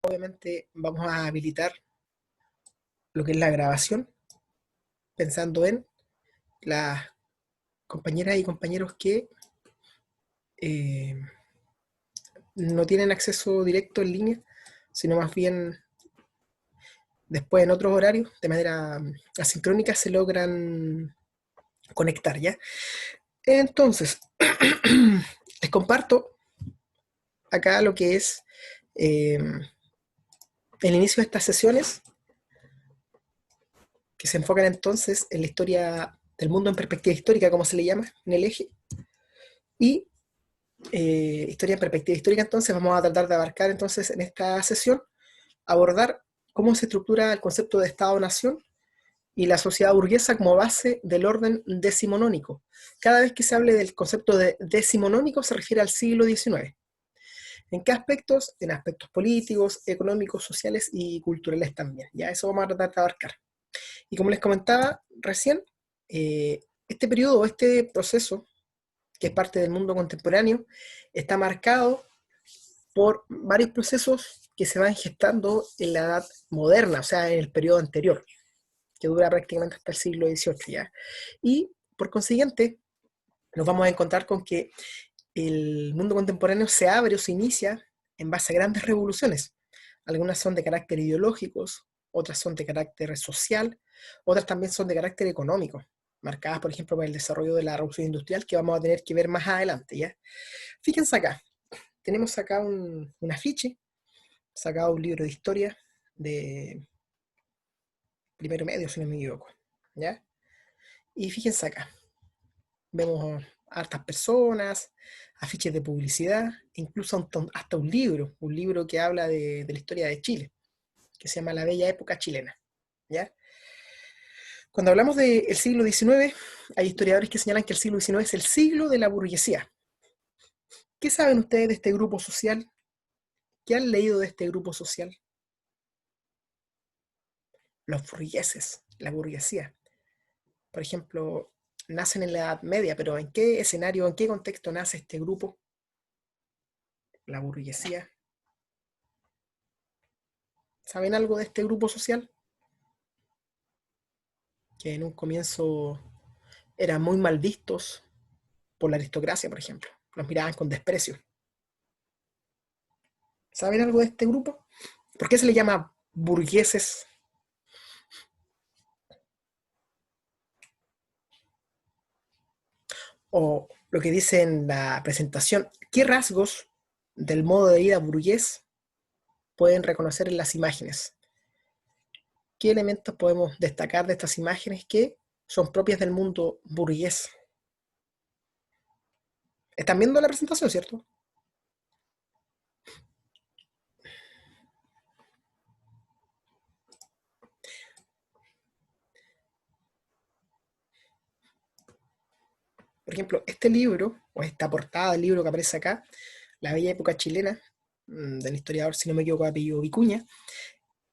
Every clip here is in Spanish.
Obviamente vamos a habilitar lo que es la grabación, pensando en las compañeras y compañeros que eh, no tienen acceso directo en línea, sino más bien después en otros horarios, de manera asincrónica, se logran conectar, ¿ya? Entonces, les comparto acá lo que es el inicio de estas sesiones, que se enfocan entonces en la historia del mundo en perspectiva histórica, como se le llama, en el eje, y historia en perspectiva histórica. Entonces vamos a tratar de abarcar entonces en esta sesión, abordar cómo se estructura el concepto de Estado-Nación y la sociedad burguesa como base del orden decimonónico. Cada vez que se hable del concepto de decimonónico se refiere al siglo XIX. ¿En qué aspectos? En aspectos políticos, económicos, sociales y culturales también. Ya eso vamos a tratar de abarcar. Y como les comentaba recién, este periodo, este proceso, que es parte del mundo contemporáneo, está marcado por varios procesos que se van gestando en la edad moderna, o sea, en el periodo anterior, que dura prácticamente hasta el siglo XVIII ya. Y por consiguiente, nos vamos a encontrar con que el mundo contemporáneo se abre o se inicia en base a grandes revoluciones. Algunas son de carácter ideológicos, otras son de carácter social, otras también son de carácter económico, marcadas por ejemplo por el desarrollo de la revolución industrial, que vamos a tener que ver más adelante, ¿ya? Fíjense acá, tenemos acá un afiche, sacado de un libro de historia de primero medio, si no me equivoco, ¿ya? Y fíjense acá, vemos hartas personas, afiches de publicidad, incluso hasta un libro que habla de la historia de Chile, que se llama La Bella Época Chilena, ¿ya? Cuando hablamos del siglo XIX, hay historiadores que señalan que el siglo XIX es el siglo de la burguesía. ¿Qué saben ustedes de este grupo social? ¿Qué han leído de este grupo social? Los burgueses, la burguesía. Por ejemplo, nacen en la Edad Media, pero ¿en qué escenario, en qué contexto nace este grupo? La burguesía. ¿Saben algo de este grupo social? Que en un comienzo eran muy mal vistos por la aristocracia, por ejemplo. Los miraban con desprecio. ¿Saben algo de este grupo? ¿Por qué se le llama burgueses? O lo que dice en la presentación, ¿qué rasgos del modo de vida burgués pueden reconocer en las imágenes? ¿Qué elementos podemos destacar de estas imágenes que son propias del mundo burgués? ¿Están viendo la presentación, cierto? Por ejemplo, este libro, o esta portada del libro que aparece acá, La Bella Época Chilena, del historiador, si no me equivoco, apellido Vicuña,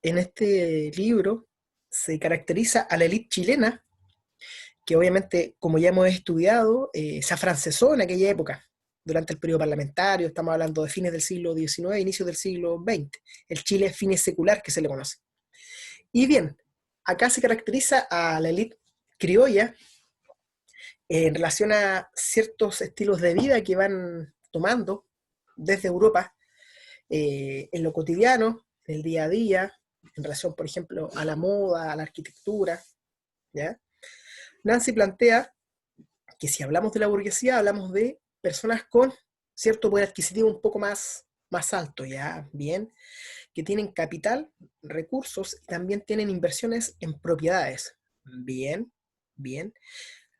en este libro se caracteriza a la élite chilena, que obviamente, como ya hemos estudiado, se afrancesó en aquella época, durante el periodo parlamentario, estamos hablando de fines del siglo XIX, inicios del siglo XX, el Chile fines secular que se le conoce. Y bien, acá se caracteriza a la élite criolla en relación a ciertos estilos de vida que van tomando desde Europa en lo cotidiano, en el día a día, en relación, por ejemplo, a la moda, a la arquitectura, ¿ya? Nancy plantea que si hablamos de la burguesía, hablamos de personas con cierto poder adquisitivo un poco más alto, ¿ya? Bien, que tienen capital, recursos y también tienen inversiones en propiedades. Bien, bien.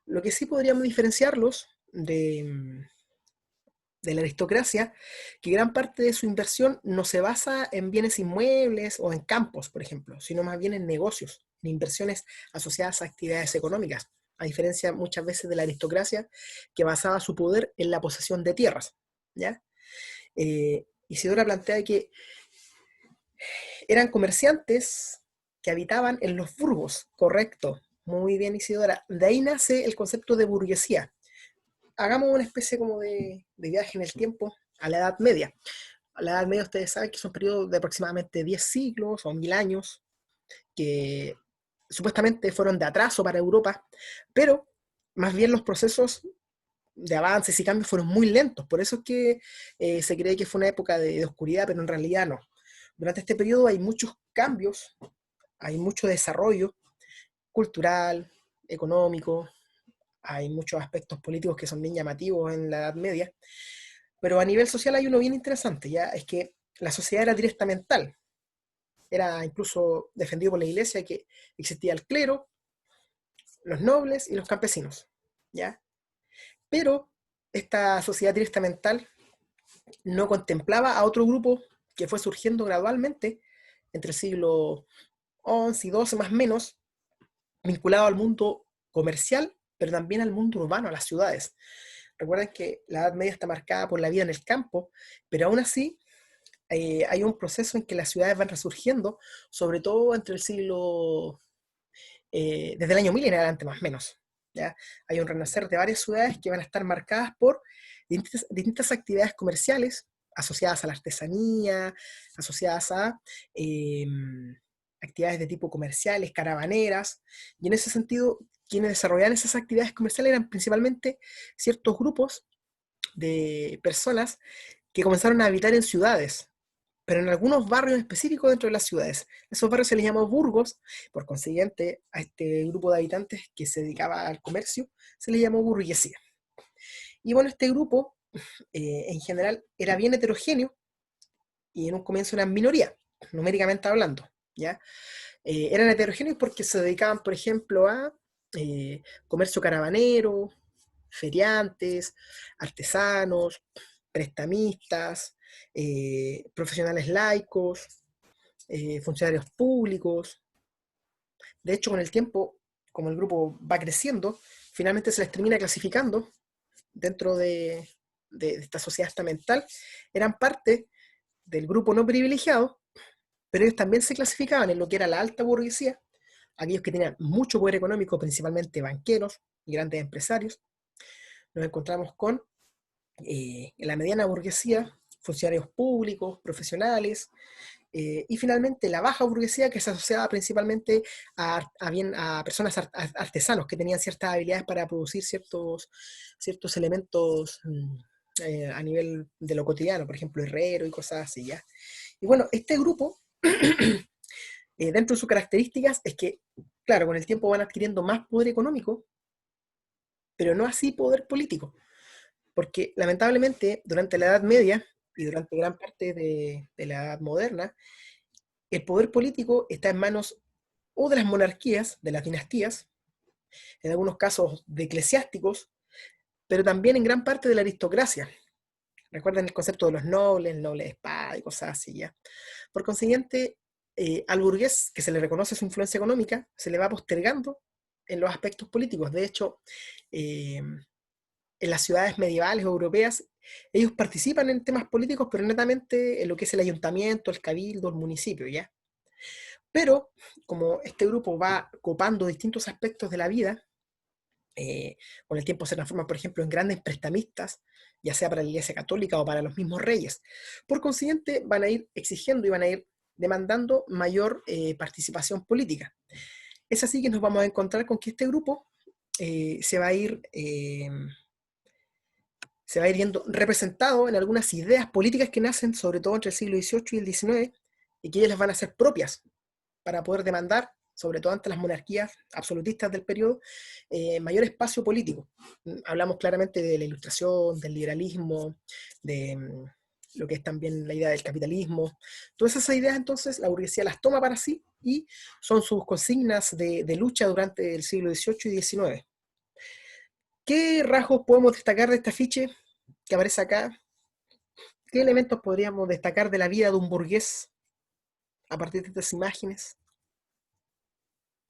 Lo que sí podríamos diferenciarlos de la aristocracia, que gran parte de su inversión no se basa en bienes inmuebles o en campos, por ejemplo, sino más bien en negocios, en inversiones asociadas a actividades económicas, a diferencia muchas veces de la aristocracia, que basaba su poder en la posesión de tierras, ¿ya? Isidora plantea que eran comerciantes que habitaban en los burgos, correcto, muy bien Isidora, de ahí nace el concepto de burguesía. Hagamos una especie como de viaje en el tiempo a la Edad Media. La Edad Media, ustedes saben que es un periodo de aproximadamente 10 siglos o 1000 años, que supuestamente fueron de atraso para Europa, pero más bien los procesos de avances y cambios fueron muy lentos. Por eso es que se cree que fue una época de oscuridad, pero en realidad no. Durante este periodo hay muchos cambios, hay mucho desarrollo cultural, económico, hay muchos aspectos políticos que son bien llamativos en la Edad Media, pero a nivel social hay uno bien interesante, ya es que la sociedad era directamental, era incluso defendido por la iglesia que existía el clero, los nobles y los campesinos, ¿ya? Pero esta sociedad directamental no contemplaba a otro grupo que fue surgiendo gradualmente entre el siglo XI y XII más o menos, vinculado al mundo comercial, pero también al mundo urbano, a las ciudades. Recuerden que la Edad Media está marcada por la vida en el campo, pero aún así hay un proceso en que las ciudades van resurgiendo, sobre todo entre el siglo, desde el año 1000 en adelante más o menos. ¿Ya? Hay un renacer de varias ciudades que van a estar marcadas por distintas actividades comerciales asociadas a la artesanía, asociadas a eh, actividades de tipo comerciales, caravaneras, y en ese sentido, quienes desarrollaban esas actividades comerciales eran principalmente ciertos grupos de personas que comenzaron a habitar en ciudades, pero en algunos barrios específicos dentro de las ciudades. Esos barrios se les llamó burgos, por consiguiente, a este grupo de habitantes que se dedicaba al comercio se les llamó burguesía. Y bueno, este grupo en general era bien heterogéneo y en un comienzo eran minoría, numéricamente hablando, ¿ya? Eran heterogéneos porque se dedicaban, por ejemplo, a comercio caravanero, feriantes, artesanos, prestamistas, profesionales laicos, funcionarios públicos. De hecho, con el tiempo, como el grupo va creciendo, finalmente se les termina clasificando dentro de esta sociedad estamental. Eran parte del grupo no privilegiado, pero ellos también se clasificaban en lo que era la alta burguesía, aquellos que tenían mucho poder económico, principalmente banqueros y grandes empresarios. Nos encontramos con en la mediana burguesía, funcionarios públicos, profesionales, y finalmente la baja burguesía, que se asociaba principalmente a personas artesanos que tenían ciertas habilidades para producir ciertos elementos a nivel de lo cotidiano, por ejemplo, herrero y cosas así, ¿ya? Y bueno, este grupo, dentro de sus características, es que, claro, con el tiempo van adquiriendo más poder económico, pero no así poder político, porque lamentablemente durante la Edad Media y durante gran parte de la Edad Moderna, el poder político está en manos o de las monarquías, de las dinastías, en algunos casos de eclesiásticos, pero también en gran parte de la aristocracia. Recuerden el concepto de los nobles, el noble de espada y cosas así, ¿ya? Por consiguiente, al burgués que se le reconoce su influencia económica, se le va postergando en los aspectos políticos. De hecho, en las ciudades medievales o europeas, ellos participan en temas políticos, pero netamente en lo que es el ayuntamiento, el cabildo, el municipio, ¿ya? Pero como este grupo va copando distintos aspectos de la vida, con el tiempo se transforman, por ejemplo, en grandes prestamistas, ya sea para la Iglesia Católica o para los mismos reyes. Por consiguiente, van a ir exigiendo y van a ir demandando mayor participación política. Es así que nos vamos a encontrar con que este grupo eh, se va a ir... eh, se va a ir viendo representado en algunas ideas políticas que nacen sobre todo entre el siglo XVIII y el XIX y que ellas les van a ser propias para poder demandar, sobre todo ante las monarquías absolutistas del periodo, mayor espacio político. Hablamos claramente de la ilustración, del liberalismo, de lo que es también la idea del capitalismo. Todas esas ideas entonces la burguesía las toma para sí y son sus consignas de lucha durante el siglo XVIII y XIX. ¿Qué rasgos podemos destacar de este afiche que aparece acá? ¿Qué elementos podríamos destacar de la vida de un burgués a partir de estas imágenes?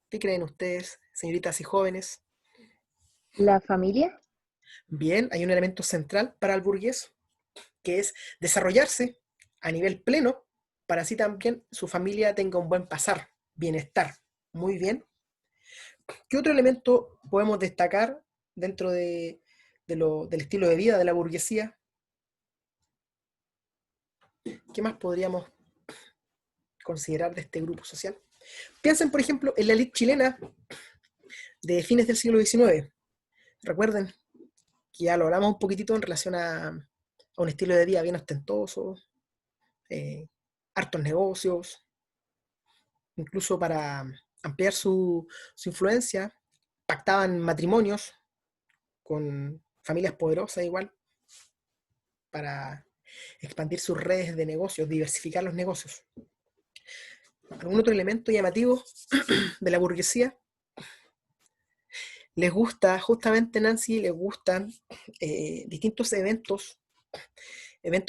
¿Qué creen ustedes, señoritas y jóvenes? La familia, Bien, hay un elemento central para el burgués, que es desarrollarse a nivel pleno para así también su familia tenga un buen pasar, bienestar. Muy bien. ¿Qué otro elemento podemos destacar dentro del estilo de vida de la burguesía? ¿Qué más podríamos considerar de este grupo social? Piensen, por ejemplo, en la élite chilena de fines del siglo XIX. Recuerden que ya lo hablamos un poquitito en relación a un estilo de vida bien ostentoso, eh, hartos negocios, incluso para ampliar su influencia, pactaban matrimonios con familias poderosas igual, para expandir sus redes de negocios, diversificar los negocios. ¿Algún otro elemento llamativo de la burguesía? Les gusta, justamente Nancy, les gustan distintos eventos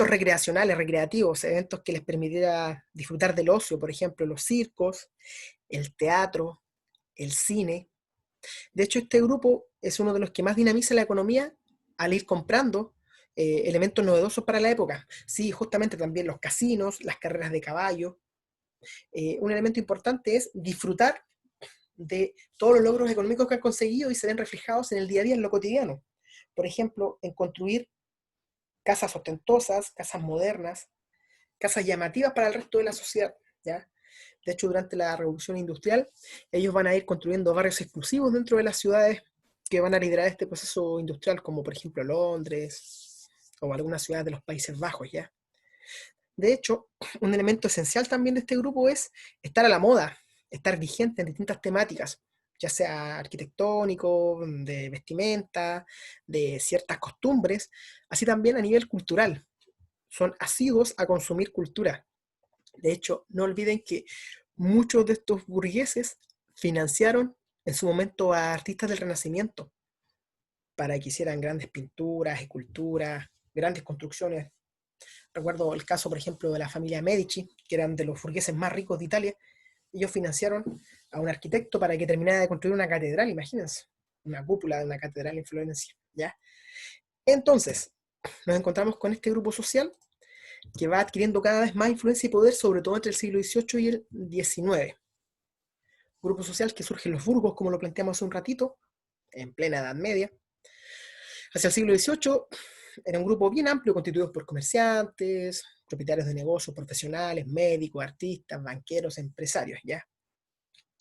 recreacionales, recreativos, eventos que les permitiera disfrutar del ocio, por ejemplo, los circos, el teatro, el cine. De hecho, este grupo es uno de los que más dinamiza la economía al ir comprando elementos novedosos para la época. Sí, justamente también los casinos, las carreras de caballo. Un elemento importante es disfrutar de todos los logros económicos que han conseguido y se ven reflejados en el día a día, en lo cotidiano. Por ejemplo, en construir casas ostentosas, casas modernas, casas llamativas para el resto de la sociedad, ¿ya? De hecho, durante la Revolución Industrial, ellos van a ir construyendo barrios exclusivos dentro de las ciudades que van a liderar este proceso industrial, como por ejemplo Londres o algunas ciudades de los Países Bajos, ¿ya? De hecho, un elemento esencial también de este grupo es estar a la moda, estar vigente en distintas temáticas, ya sea arquitectónico, de vestimenta, de ciertas costumbres, así también a nivel cultural. Son asiduos a consumir cultura. De hecho, no olviden que muchos de estos burgueses financiaron en su momento a artistas del Renacimiento para que hicieran grandes pinturas, esculturas, grandes construcciones. Recuerdo el caso, por ejemplo, de la familia Medici, que eran de los burgueses más ricos de Italia. Ellos financiaron a un arquitecto para que terminara de construir una catedral, imagínense, una cúpula de una catedral en Florencia, ¿ya? Entonces, nos encontramos con este grupo social que va adquiriendo cada vez más influencia y poder, sobre todo entre el siglo XVIII y el XIX. Grupo social que surge en los burgos, como lo planteamos hace un ratito, en plena Edad Media. Hacia el siglo XVIII era un grupo bien amplio, constituido por comerciantes, propietarios de negocios, profesionales, médicos, artistas, banqueros, empresarios, ¿ya?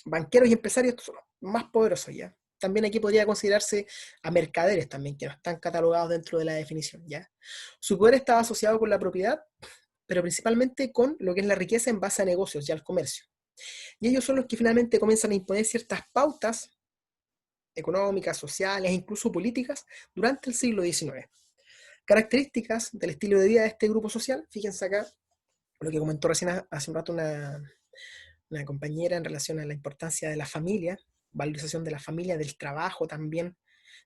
Banqueros y empresarios son los más poderosos, ¿ya? También aquí podría considerarse a mercaderes también, que no están catalogados dentro de la definición, ¿ya? Su poder estaba asociado con la propiedad, pero principalmente con lo que es la riqueza en base a negocios y al comercio. Y ellos son los que finalmente comienzan a imponer ciertas pautas económicas, sociales e incluso políticas durante el siglo XIX. Características del estilo de vida de este grupo social, fíjense acá lo que comentó recién hace un rato una compañera en relación a la importancia de la familia, valorización de la familia, del trabajo también,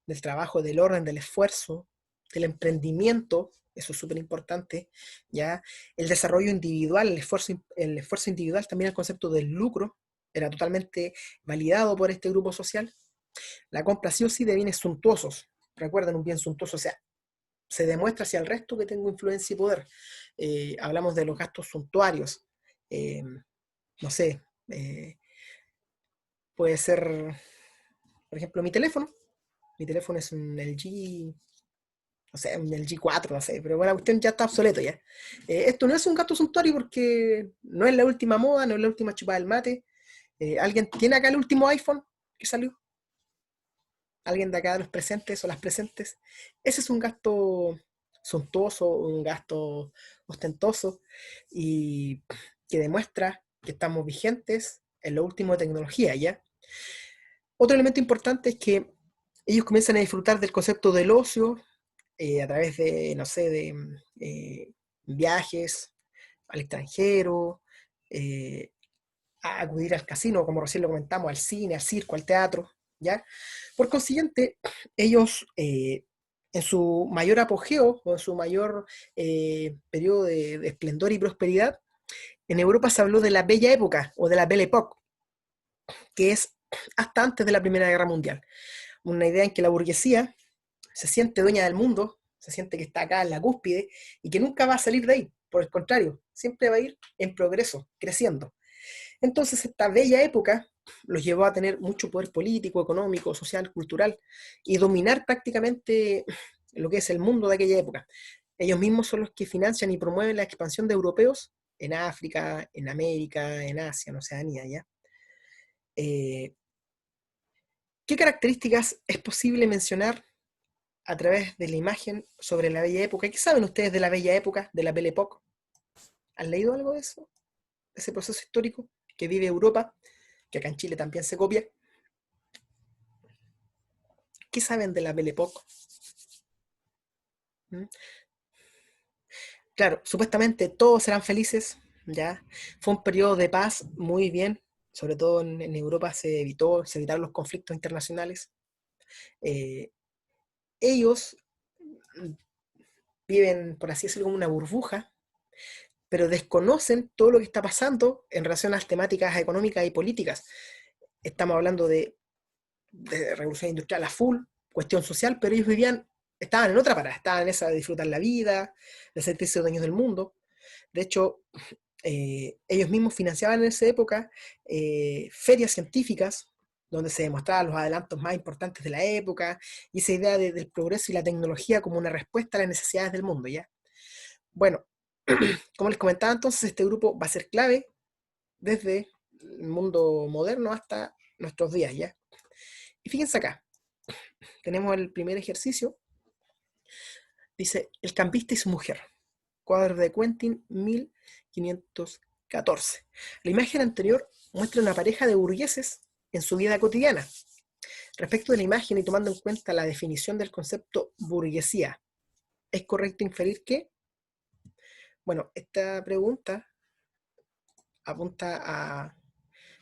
del trabajo, del orden, del esfuerzo, del emprendimiento, eso es súper importante, ya el desarrollo individual, el esfuerzo individual, también el concepto del lucro, era totalmente validado por este grupo social. La compra sí o sí de bienes suntuosos, recuerden, un bien suntuoso, o sea, se demuestra hacia el resto que tengo influencia y poder. Hablamos de los gastos suntuarios, eh, no sé, puede ser, por ejemplo, mi teléfono es un LG, no sé, un LG 4, no sé, pero bueno, la cuestión ya está obsoleto ya. Esto no es un gasto suntuario porque no es la última moda, no es la última chupada del mate. ¿Alguien tiene acá el último iPhone que salió? ¿Alguien de acá de los presentes o las presentes? Ese es un gasto suntuoso, un gasto ostentoso y que demuestra que estamos vigentes en lo último de tecnología, ¿ya? Otro elemento importante es que ellos comienzan a disfrutar del concepto del ocio a través de, no sé, de viajes al extranjero, eh, a acudir al casino, como recién lo comentamos, al cine, al circo, al teatro, ¿ya? Por consiguiente, ellos en su mayor apogeo o en su mayor periodo de esplendor y prosperidad, en Europa se habló de la Bella Época o de la Belle Époque, que es hasta antes de la Primera Guerra Mundial. Una idea en que la burguesía se siente dueña del mundo, se siente que está acá en la cúspide y que nunca va a salir de ahí. Por el contrario, siempre va a ir en progreso, creciendo. Entonces esta bella época los llevó a tener mucho poder político, económico, social, cultural y dominar prácticamente lo que es el mundo de aquella época. Ellos mismos son los que financian y promueven la expansión de europeos en África, en América, en Asia, en Oceanía, ¿ya? Eh, ¿Qué características es posible mencionar a través de la imagen sobre la Bella Época? ¿Qué saben ustedes de la Bella Época, de la Belle Époque? ¿Han leído algo de eso? De ese proceso histórico que vive Europa, que acá en Chile también se copia. ¿Qué saben de la Belle Époque? ¿Mm? Claro, supuestamente todos serán felices, ¿ya? Fue un periodo de paz muy bien, sobre todo en Europa se evitaron los conflictos internacionales. Eh, Ellos viven, por así decirlo, como una burbuja, pero desconocen todo lo que está pasando en relación a las temáticas económicas y políticas. Estamos hablando de revolución industrial a full, cuestión social, pero ellos estaban en otra parada, estaban en esa de disfrutar la vida, de sentirse dueños del mundo. De hecho, ellos mismos financiaban en esa época ferias científicas donde se demostraban los adelantos más importantes de la época y esa idea del progreso y la tecnología como una respuesta a las necesidades del mundo, ¿ya? Bueno, como les comentaba entonces, este grupo va a ser clave desde el mundo moderno hasta nuestros días, ¿ya? Y fíjense acá, tenemos el primer ejercicio, dice, el campista y su mujer, cuadro de Quentin, 1514. La imagen anterior muestra una pareja de burgueses en su vida cotidiana. Respecto de la imagen y tomando en cuenta la definición del concepto burguesía, ¿es correcto inferir que? Bueno, esta pregunta apunta a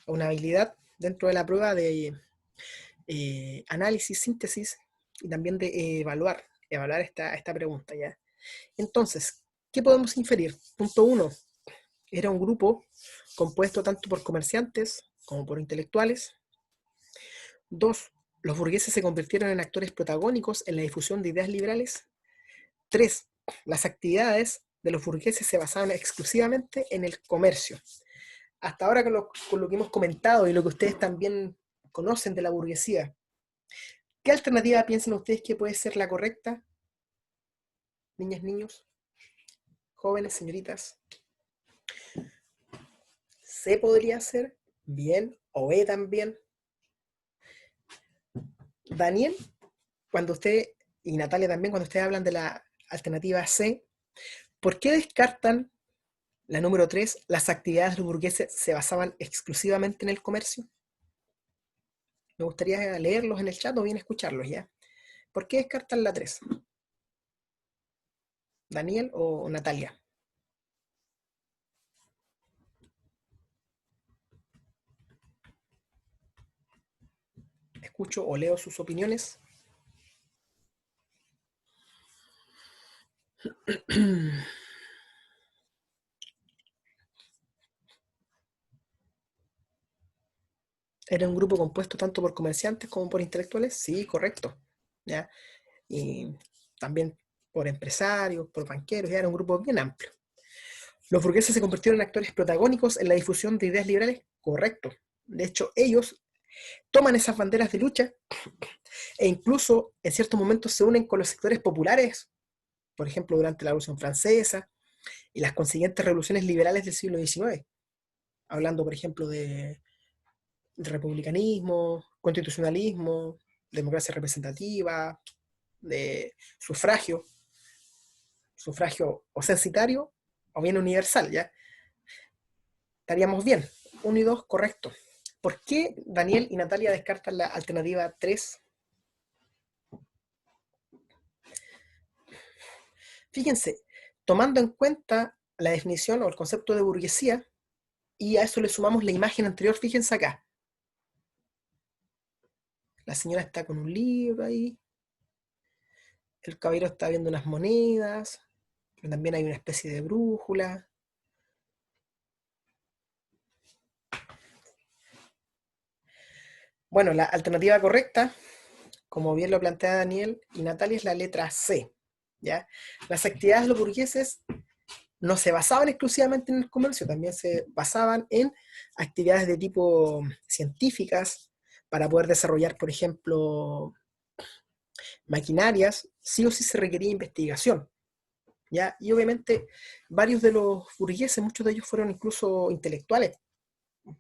una habilidad dentro de la prueba de análisis, síntesis y también de evaluar esta pregunta, ¿ya? Entonces, ¿qué podemos inferir? Punto uno, era un grupo compuesto tanto por comerciantes como por intelectuales. Dos, los burgueses se convirtieron en actores protagónicos en la difusión de ideas liberales. Tres, las actividades de los burgueses se basaban exclusivamente en el comercio. Hasta ahora con lo que hemos comentado y lo que ustedes también conocen de la burguesía, ¿qué alternativa piensan ustedes que puede ser la correcta? Niñas, niños, jóvenes, señoritas. ¿C podría ser? ¿Bien? ¿O E también? Daniel, cuando usted, y Natalia también, cuando ustedes hablan de la alternativa C, ¿por qué descartan la número 3? Las actividades de los burgueses se basaban exclusivamente en el comercio. Me gustaría leerlos en el chat o bien escucharlos, ¿ya? ¿Por qué descartan la 3? ¿Daniel o Natalia? Escucho o leo sus opiniones. ¿Era un grupo compuesto tanto por comerciantes como por intelectuales? Sí, correcto, ¿ya? Y también por empresarios, por banqueros, ya era un grupo bien amplio. ¿Los burgueses se convirtieron en actores protagónicos en la difusión de ideas liberales? Correcto. De hecho, ellos toman esas banderas de lucha e incluso en ciertos momentos se unen con los sectores populares, por ejemplo, durante la Revolución Francesa y las consiguientes revoluciones liberales del siglo XIX, hablando, por ejemplo, de republicanismo, constitucionalismo, democracia representativa, de sufragio o censitario o bien universal, ¿ya? Estaríamos bien. 1 y 2, correcto. ¿Por qué Daniel y Natalia descartan la alternativa 3? Fíjense, tomando en cuenta la definición o el concepto de burguesía, y a eso le sumamos la imagen anterior, fíjense acá. La señora está con un libro ahí, el caballero está viendo unas monedas, pero también hay una especie de brújula. Bueno, la alternativa correcta, como bien lo plantea Daniel y Natalia, es la letra C, ¿ya? Las actividades de los burgueses no se basaban exclusivamente en el comercio, también se basaban en actividades de tipo científicas para poder desarrollar, por ejemplo, maquinarias. Sí o sí se requería investigación. ¿ya? Y obviamente varios de los burgueses, muchos de ellos fueron incluso intelectuales,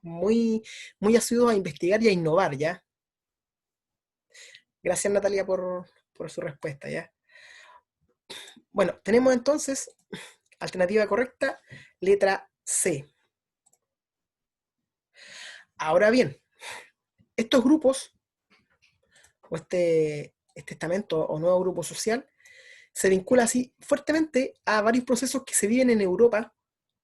muy, muy asiduos a investigar y a innovar, ¿ya? Gracias, Natalia, por su respuesta, ¿ya? Bueno, tenemos entonces, alternativa correcta, letra C. Ahora bien, estos grupos, o este estamento o nuevo grupo social, se vincula así fuertemente a varios procesos que se viven en Europa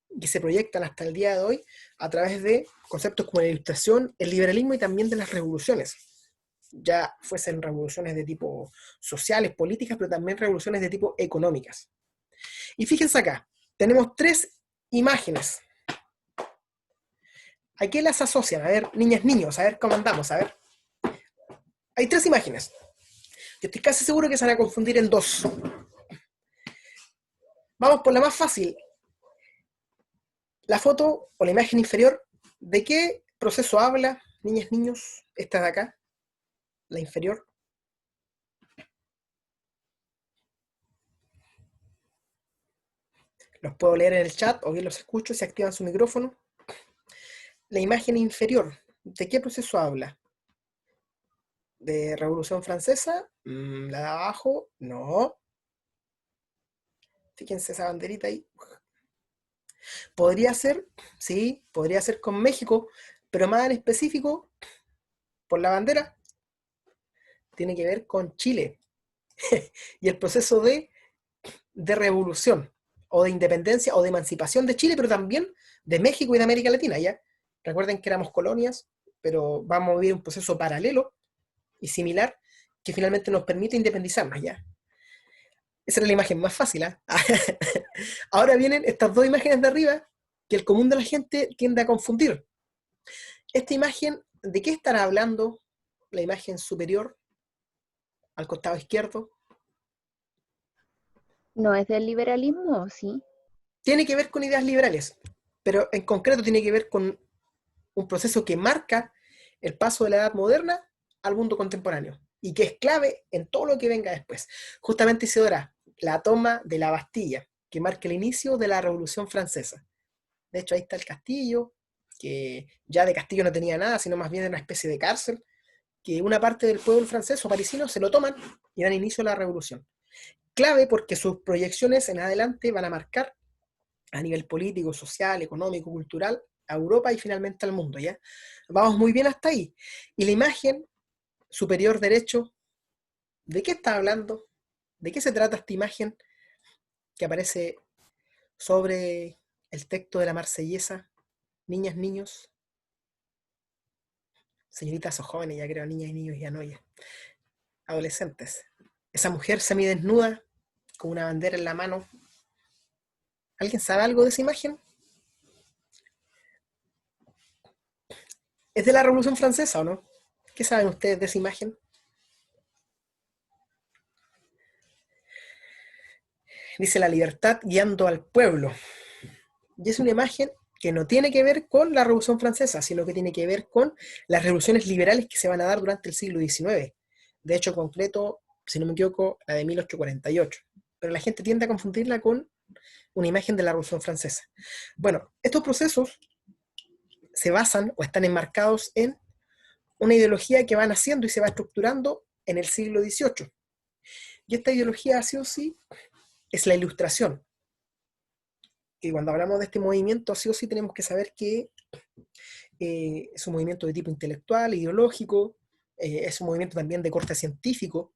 y que se proyectan hasta el día de hoy a través de conceptos como la ilustración, el liberalismo y también de las revoluciones. Ya fuesen revoluciones de tipo sociales, políticas, pero también revoluciones de tipo económicas. Y fíjense acá, tenemos tres imágenes. ¿A qué las asocian? A ver, niñas, niños, a ver cómo andamos, a ver. Hay tres imágenes. Yo estoy casi seguro que se van a confundir en dos. Vamos por la más fácil. La foto o la imagen inferior, ¿de qué proceso habla, niñas, niños? Esta de acá, la inferior. Los puedo leer en el chat o bien los escucho si activan su micrófono. La imagen inferior, ¿de qué proceso habla? ¿De Revolución Francesa? La de abajo, no. Fíjense esa banderita ahí. Podría ser, sí, podría ser con México, pero más en específico, por la bandera, tiene que ver con Chile y el proceso de revolución o de independencia o de emancipación de Chile, pero también de México y de América Latina, ¿ya? Recuerden que éramos colonias, pero vamos a vivir un proceso paralelo y similar que finalmente nos permite independizarnos, ¿ya? Esa era la imagen más fácil, ¿eh? Ahora vienen estas dos imágenes de arriba que el común de la gente tiende a confundir. Esta imagen, ¿de qué estará hablando la imagen superior al costado izquierdo? ¿No es del liberalismo? Sí. Tiene que ver con ideas liberales, pero en concreto tiene que ver con un proceso que marca el paso de la edad moderna al mundo contemporáneo y que es clave en todo lo que venga después. Justamente, Isidora, la toma de la Bastilla, que marca el inicio de la Revolución Francesa. De hecho, ahí está el castillo, que ya de castillo no tenía nada, sino más bien era una especie de cárcel, que una parte del pueblo francés o parisino se lo toman y dan inicio a la revolución. Clave porque sus proyecciones en adelante van a marcar a nivel político, social, económico, cultural, a Europa y finalmente al mundo, ¿ya? Vamos muy bien hasta ahí. Y la imagen superior derecho, ¿de qué está hablando? ¿De qué se trata esta imagen que aparece sobre el texto de la Marsellesa? Niñas, niños, señoritas o jóvenes, ya creo, niñas y niños ya no, ya. Adolescentes. Esa mujer semidesnuda, con una bandera en la mano. ¿Alguien sabe algo de esa imagen? ¿Es de la Revolución Francesa o no? ¿Qué saben ustedes de esa imagen? Dice la libertad guiando al pueblo. Y es una imagen que no tiene que ver con la Revolución Francesa, sino que tiene que ver con las revoluciones liberales que se van a dar durante el siglo XIX. De hecho, en concreto, si no me equivoco, la de 1848. Pero la gente tiende a confundirla con una imagen de la Revolución Francesa. Bueno, estos procesos se basan o están enmarcados en una ideología que va naciendo y se va estructurando en el siglo XVIII. Y esta ideología, sí o sí, es la ilustración. Y cuando hablamos de este movimiento, sí o sí tenemos que saber que es un movimiento de tipo intelectual, ideológico, es un movimiento también de corte científico,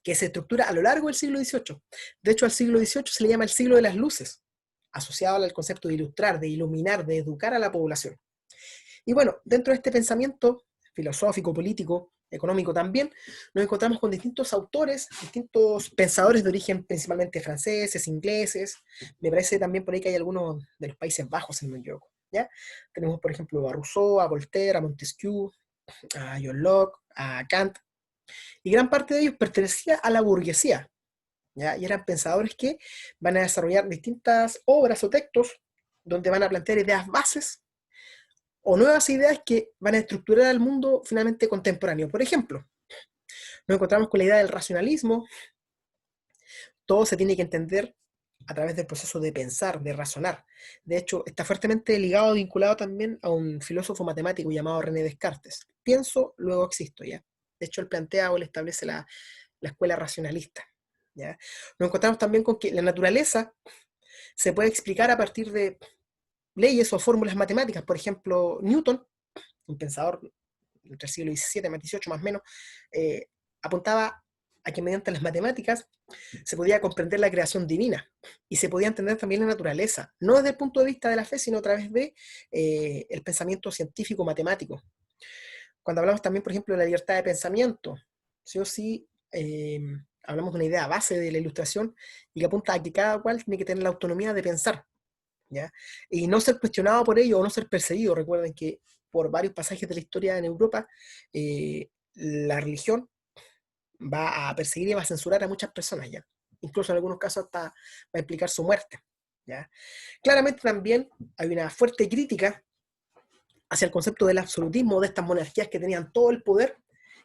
que se estructura a lo largo del siglo XVIII. De hecho, al siglo XVIII se le llama el siglo de las luces, asociado al concepto de ilustrar, de iluminar, de educar a la población. Y bueno, dentro de este pensamiento filosófico, político, económico también, nos encontramos con distintos autores, distintos pensadores de origen principalmente franceses, ingleses. Me parece también por ahí que hay algunos de los Países Bajos, si no me equivoco. ¿Ya? Tenemos, por ejemplo, a Rousseau, a Voltaire, a Montesquieu, a John Locke, a Kant, y gran parte de ellos pertenecía a la burguesía, ¿ya? Y eran pensadores que van a desarrollar distintas obras o textos donde van a plantear ideas bases o nuevas ideas que van a estructurar al mundo finalmente contemporáneo. Por ejemplo, nos encontramos con la idea del racionalismo. Todo se tiene que entender a través del proceso de pensar, de razonar. De hecho, está fuertemente ligado, vinculado también a un filósofo matemático llamado René Descartes. Pienso, luego existo, ¿ya? De hecho, él plantea o él establece la escuela racionalista, ¿ya? Nos encontramos también con que la naturaleza se puede explicar a partir de leyes o fórmulas matemáticas. Por ejemplo, Newton, un pensador entre el siglo XVII, más XVIII más o menos, apuntaba a que mediante las matemáticas se podía comprender la creación divina y se podía entender también la naturaleza, no desde el punto de vista de la fe, sino a través de el pensamiento científico matemático. Cuando hablamos también, por ejemplo, de la libertad de pensamiento, sí o sí hablamos de una idea base de la Ilustración y que apunta a que cada cual tiene que tener la autonomía de pensar, ¿ya? Y no ser cuestionado por ello o no ser perseguido. Recuerden que por varios pasajes de la historia en Europa, la religión va a perseguir y va a censurar a muchas personas, ¿ya? Incluso en algunos casos hasta va a implicar su muerte, ¿ya? Claramente también hay una fuerte crítica hacia el concepto del absolutismo, de estas monarquías que tenían todo el poder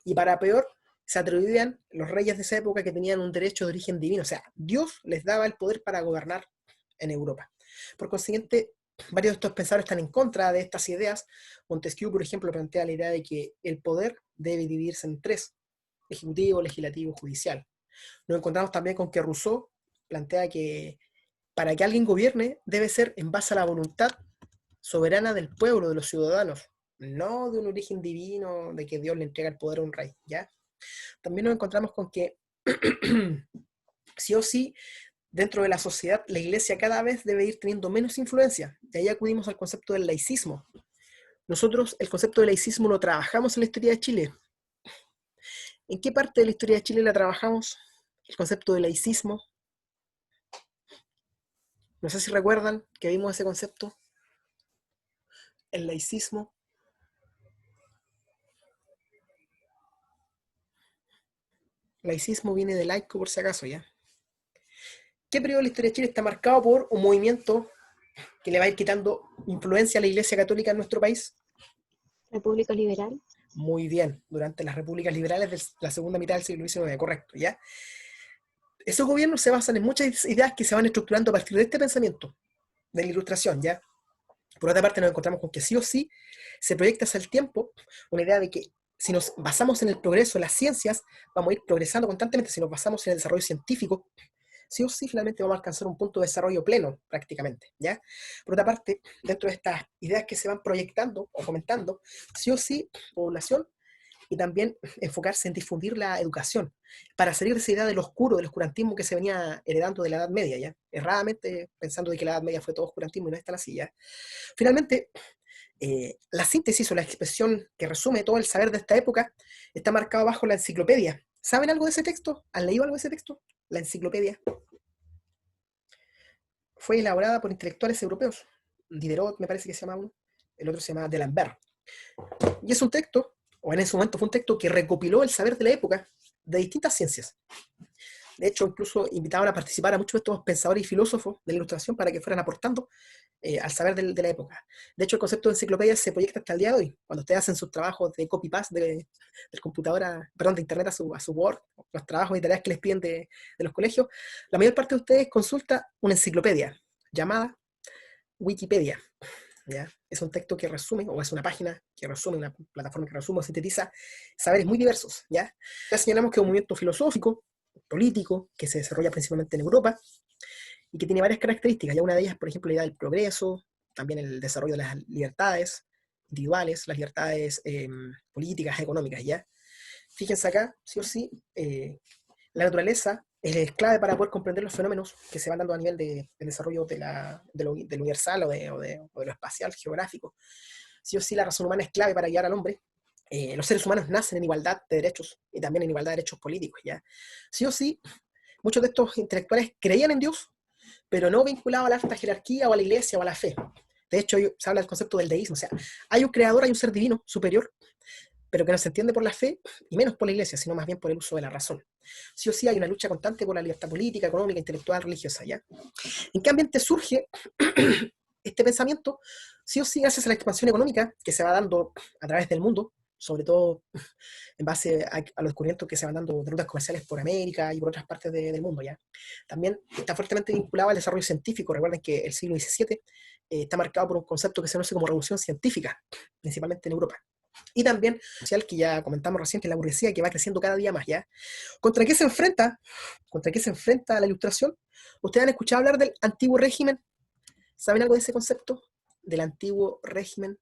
y para peor se atribuían los reyes de esa época que tenían un derecho de origen divino, o sea, Dios les daba el poder para gobernar en Europa. Por consiguiente, varios de estos pensadores están en contra de estas ideas. Montesquieu, por ejemplo, plantea la idea de que el poder debe dividirse en tres: ejecutivo, legislativo, judicial. Nos encontramos también con que Rousseau plantea que para que alguien gobierne debe ser en base a la voluntad soberana del pueblo, de los ciudadanos, no de un origen divino, de que Dios le entrega el poder a un rey, ¿ya? También nos encontramos con que sí o sí, dentro de la sociedad, la iglesia cada vez debe ir teniendo menos influencia. De ahí acudimos al concepto del laicismo. Nosotros el concepto de laicismo lo trabajamos en la historia de Chile. ¿En qué parte de la historia de Chile la trabajamos? El concepto de laicismo. No sé si recuerdan que vimos ese concepto. El laicismo. Laicismo viene de laico, por si acaso, ¿ya? ¿Qué periodo de la historia de Chile está marcado por un movimiento que le va a ir quitando influencia a la Iglesia Católica en nuestro país? República Liberal. Muy bien, durante las repúblicas liberales de la segunda mitad del siglo XIX, correcto, ¿ya? Esos gobiernos se basan en muchas ideas que se van estructurando a partir de este pensamiento, de la Ilustración, ¿ya? Por otra parte, nos encontramos con que sí o sí se proyecta hacia el tiempo una idea de que si nos basamos en el progreso de las ciencias, vamos a ir progresando constantemente. Si nos basamos en el desarrollo científico, sí o sí finalmente vamos a alcanzar un punto de desarrollo pleno prácticamente, ¿ya? Por otra parte, dentro de estas ideas que se van proyectando o comentando, sí o sí, población y también enfocarse en difundir la educación para salir de esa idea del oscuro, del oscurantismo que se venía heredando de la Edad Media, ¿ya? Erradamente pensando de que la Edad Media fue todo oscurantismo y no es tan así, ¿ya? Finalmente, la síntesis o la expresión que resume todo el saber de esta época está marcado bajo la enciclopedia. ¿Saben algo de ese texto? ¿Han leído algo de ese texto? La enciclopedia fue elaborada por intelectuales europeos. Diderot me parece que se llama uno, el otro se llama D'Alembert. Y es un texto, o en ese momento fue un texto que recopiló el saber de la época de distintas ciencias. De hecho, incluso invitaban a participar a muchos de estos pensadores y filósofos de la Ilustración para que fueran aportando al saber de la época. De hecho, el concepto de enciclopedia se proyecta hasta el día de hoy. Cuando ustedes hacen sus trabajos de copy-paste del computador, perdón, de internet a su Word, los trabajos y tareas que les piden de los colegios, la mayor parte de ustedes consulta una enciclopedia llamada Wikipedia, ¿ya? Es un texto que resume, o es una página que resume, una plataforma que resume o sintetiza saberes muy diversos, ¿ya? Ya señalamos que es un movimiento filosófico, político, que se desarrolla principalmente en Europa, y que tiene varias características. Ya una de ellas, por ejemplo, la idea del progreso, también el desarrollo de las libertades individuales, las libertades políticas, económicas, ¿ya? Fíjense acá, sí o sí, la naturaleza es clave para poder comprender los fenómenos que se van dando a nivel del desarrollo del universal o de lo espacial, geográfico. Sí o sí, la razón humana es clave para guiar al hombre. Los seres humanos nacen en igualdad de derechos y también en igualdad de derechos políticos, ¿ya? Sí o sí, muchos de estos intelectuales creían en Dios, pero no vinculado a la alta jerarquía o a la iglesia o a la fe. De hecho, se habla del concepto del deísmo, o sea, hay un creador, hay un ser divino superior, pero que no se entiende por la fe y menos por la iglesia, sino más bien por el uso de la razón. Sí o sí hay una lucha constante por la libertad política, económica, intelectual, religiosa, ¿ya? ¿En qué ambiente surge este pensamiento? Sí o sí gracias a la expansión económica que se va dando a través del mundo, sobre todo en base a los descubrimientos que se van dando de rutas comerciales por América y por otras partes del mundo, ¿ya? También está fuertemente vinculado al desarrollo científico. Recuerden que el siglo XVII está marcado por un concepto que se conoce como revolución científica, principalmente en Europa. Y también social, que ya comentamos recién, que es la burguesía, que va creciendo cada día más, ¿ya? ¿Contra qué se enfrenta? ¿Contra qué se enfrenta la Ilustración? ¿Ustedes han escuchado hablar del antiguo régimen? ¿Saben algo de ese concepto? Del antiguo régimen.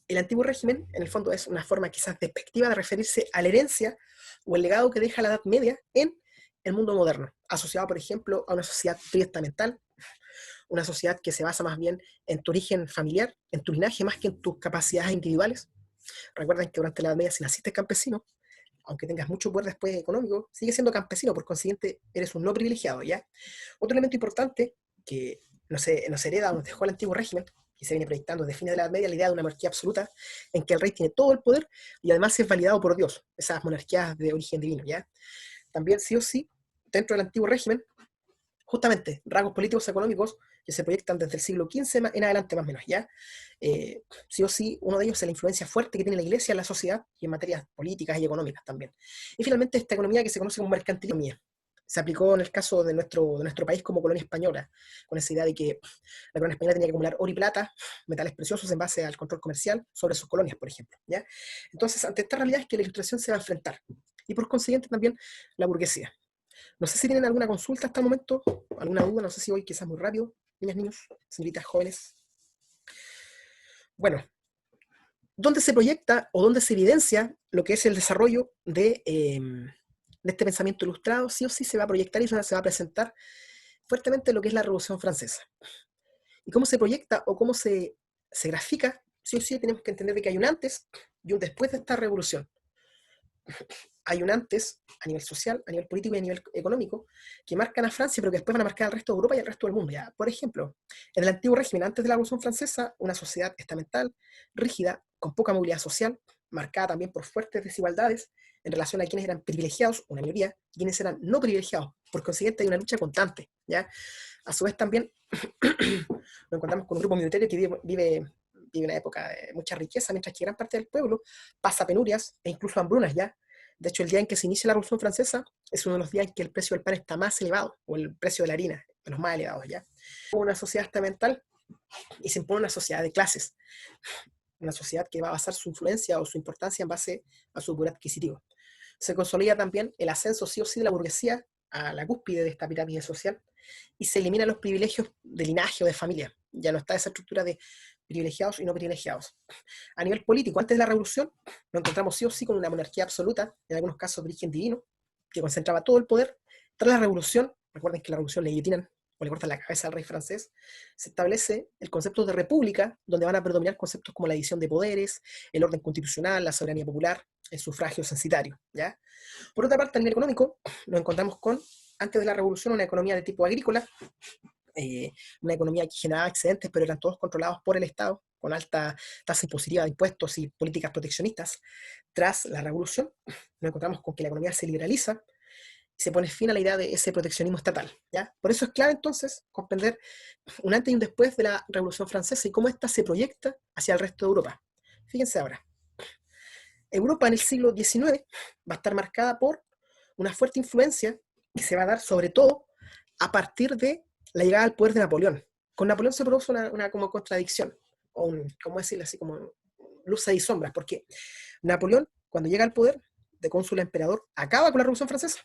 El antiguo régimen, en el fondo, es una forma quizás despectiva de referirse a la herencia o el legado que deja la Edad Media en el mundo moderno, asociado, por ejemplo, a una sociedad triestamental, una sociedad que se basa más bien en tu origen familiar, en tu linaje, más que en tus capacidades individuales. Recuerden que durante la Edad Media, si naciste campesino, aunque tengas mucho poder después económico, sigues siendo campesino, por consiguiente, eres un no privilegiado, ¿ya? Otro elemento importante que nos hereda o nos dejó el antiguo régimen, que se viene proyectando desde fines de la Edad Media, la idea de una monarquía absoluta, en que el rey tiene todo el poder y además es validado por Dios, esas monarquías de origen divino, ¿ya? También, sí o sí, dentro del antiguo régimen, justamente rasgos políticos económicos que se proyectan desde el siglo XV en adelante, más o menos, ¿ya? Sí o sí, uno de ellos es la influencia fuerte que tiene la Iglesia en la sociedad y en materias políticas y económicas también. Y finalmente, esta economía que se conoce como mercantilismo se aplicó en el caso de nuestro país como colonia española, con esa idea de que la corona española tenía que acumular oro y plata, metales preciosos, en base al control comercial sobre sus colonias, por ejemplo, ¿ya? Entonces, ante esta realidad es que la Ilustración se va a enfrentar, y por consiguiente también la burguesía. No sé si tienen alguna consulta hasta el momento, alguna duda, no sé si voy quizás muy rápido, niñas, niños, señoritas jóvenes. Bueno, ¿dónde se proyecta o dónde se evidencia lo que es el desarrollo de este pensamiento ilustrado? Sí o sí se va a proyectar y se va a presentar fuertemente lo que es la Revolución Francesa. ¿Y cómo se proyecta o cómo se grafica? Sí o sí tenemos que entender que hay un antes y un después de esta revolución. Hay un antes a nivel social, a nivel político y a nivel económico, que marcan a Francia, pero que después van a marcar al resto de Europa y al resto del mundo. ¿Ya? Por ejemplo, en el antiguo régimen, antes de la Revolución Francesa, una sociedad estamental, rígida, con poca movilidad social, marcada también por fuertes desigualdades en relación a quienes eran privilegiados, una mayoría, y quienes eran no privilegiados. Por consiguiente, hay una lucha constante. ¿Ya? A su vez, también nos encontramos con un grupo minoritario que vive una época de mucha riqueza, mientras que gran parte del pueblo pasa penurias e incluso hambrunas, ¿ya? De hecho, el día en que se inicia la Revolución Francesa es uno de los días en que el precio del pan está más elevado, o el precio de la harina, de los más elevados, ¿ya? Una sociedad estamental y se impone una sociedad de clases, una sociedad que va a basar su influencia o su importancia en base a su poder adquisitivo. Se consolida también el ascenso sí o sí de la burguesía a la cúspide de esta pirámide social y se eliminan los privilegios de linaje o de familia. Ya no está esa estructura de privilegiados y no privilegiados. A nivel político, antes de la revolución, nos encontramos sí o sí con una monarquía absoluta, en algunos casos de origen divino, que concentraba todo el poder. Tras la revolución, recuerden que la revolución le guillotinan o le cortan la cabeza al rey francés, se establece el concepto de república, donde van a predominar conceptos como la división de poderes, el orden constitucional, la soberanía popular, el sufragio censitario, ¿ya? Por otra parte, a nivel económico, nos encontramos con, antes de la revolución, una economía de tipo agrícola, una economía que generaba excedentes, pero eran todos controlados por el Estado, con alta tasa impositiva de impuestos y políticas proteccionistas. Tras la revolución, nos encontramos con que la economía se liberaliza y se pone fin a la idea de ese proteccionismo estatal, ¿ya? Por eso es clave entonces comprender un antes y un después de la Revolución Francesa y cómo ésta se proyecta hacia el resto de Europa. Fíjense ahora, Europa en el siglo XIX va a estar marcada por una fuerte influencia que se va a dar sobre todo a partir de la llegada al poder de Napoleón. Con Napoleón se produce una como contradicción, o ¿cómo decirlo así? Como luces y sombras, porque Napoleón, cuando llega al poder de cónsul a emperador, acaba con la Revolución Francesa.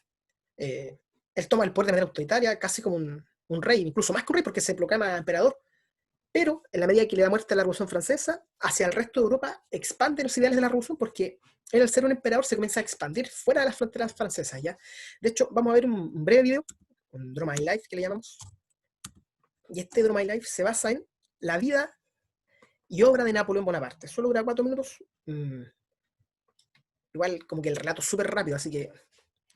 Él toma el poder de manera autoritaria, casi como un rey, incluso más que un rey, porque se proclama emperador. Pero en la medida que le da muerte a la Revolución Francesa, hacia el resto de Europa expande los ideales de la Revolución porque él, al ser un emperador, se comienza a expandir fuera de las fronteras francesas, ¿ya? De hecho, vamos a ver un breve video, un Draw My Life que le llamamos, y este Draw My Life se basa en la vida y obra de Napoleón Bonaparte. Solo dura 4 minutos, igual como que el relato es súper rápido, así que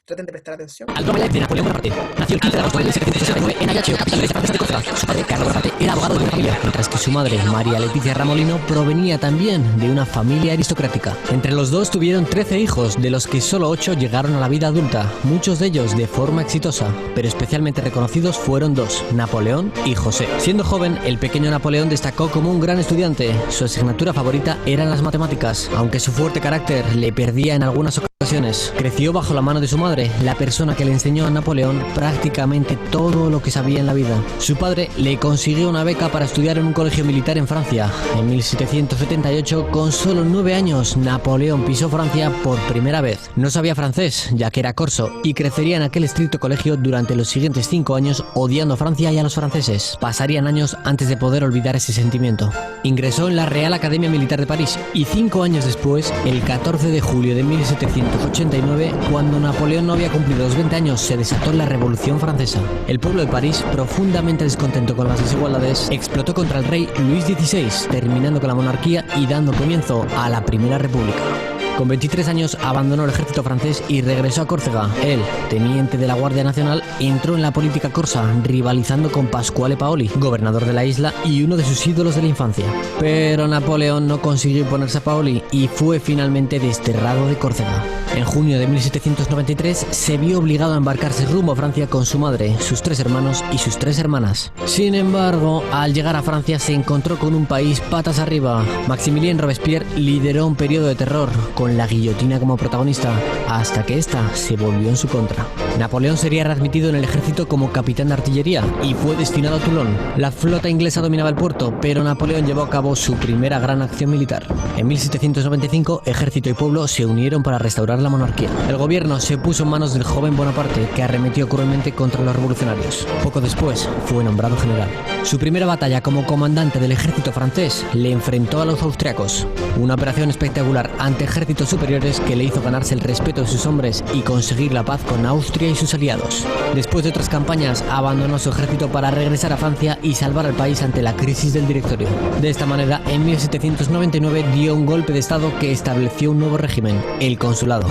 Traten de prestar atención. Al drama de Napoleón Bonaparte. Nació el 15 de agosto de 1769 en Ajaccio, capital de la Iglesia Francesa de Córcega. Su padre, Carlos Bonaparte, era abogado de una familia, mientras que su madre, María Leticia Ramolino, provenía también de una familia aristocrática. Entre los dos tuvieron 13 hijos, de los que solo 8 llegaron a la vida adulta, muchos de ellos de forma exitosa, pero especialmente reconocidos fueron 2, Napoleón y José. Siendo joven, el pequeño Napoleón destacó como un gran estudiante. Su asignatura favorita eran las matemáticas, aunque su fuerte carácter le perdía en algunas ocasiones. Creció bajo la mano de su madre, la persona que le enseñó a Napoleón prácticamente todo lo que sabía en la vida. Su padre le consiguió una beca para estudiar en un colegio militar en Francia. En 1778, con solo 9 años, Napoleón pisó Francia por primera vez. No sabía francés, ya que era corso, y crecería en aquel estricto colegio durante los siguientes 5 años odiando a Francia y a los franceses. Pasarían años antes de poder olvidar ese sentimiento. Ingresó en la Real Academia Militar de París y 5 años después, el 14 de julio de 1789, cuando Napoleón no había cumplido los 20 años, se desató la Revolución Francesa. El pueblo de París, profundamente descontento con las desigualdades, explotó contra el rey Luis XVI, terminando con la monarquía y dando comienzo a la Primera República. Con 23 años abandonó el ejército francés y regresó a Córcega. Él, teniente de la Guardia Nacional, entró en la política corsa, rivalizando con Pasquale Paoli, gobernador de la isla y uno de sus ídolos de la infancia. Pero Napoleón no consiguió imponerse a Paoli y fue finalmente desterrado de Córcega. En junio de 1793 se vio obligado a embarcarse rumbo a Francia con su madre, sus 3 hermanos y sus 3 hermanas. Sin embargo, al llegar a Francia se encontró con un país patas arriba. Maximilien Robespierre lideró un periodo de terror, con la guillotina como protagonista, hasta que ésta se volvió en su contra. Napoleón sería readmitido en el ejército como capitán de artillería y fue destinado a Toulon. La flota inglesa dominaba el puerto, pero Napoleón llevó a cabo su primera gran acción militar. En 1795, ejército y pueblo se unieron para restaurar la monarquía. El gobierno se puso en manos del joven Bonaparte, que arremetió cruelmente contra los revolucionarios. Poco después, fue nombrado general. Su primera batalla como comandante del ejército francés le enfrentó a los austriacos. Una operación espectacular ante ejércitos superiores que le hizo ganarse el respeto de sus hombres y conseguir la paz con Austria y sus aliados. Después de otras campañas, abandonó su ejército para regresar a Francia y salvar al país ante la crisis del Directorio. De esta manera, en 1799 dio un golpe de estado que estableció un nuevo régimen, el consulado.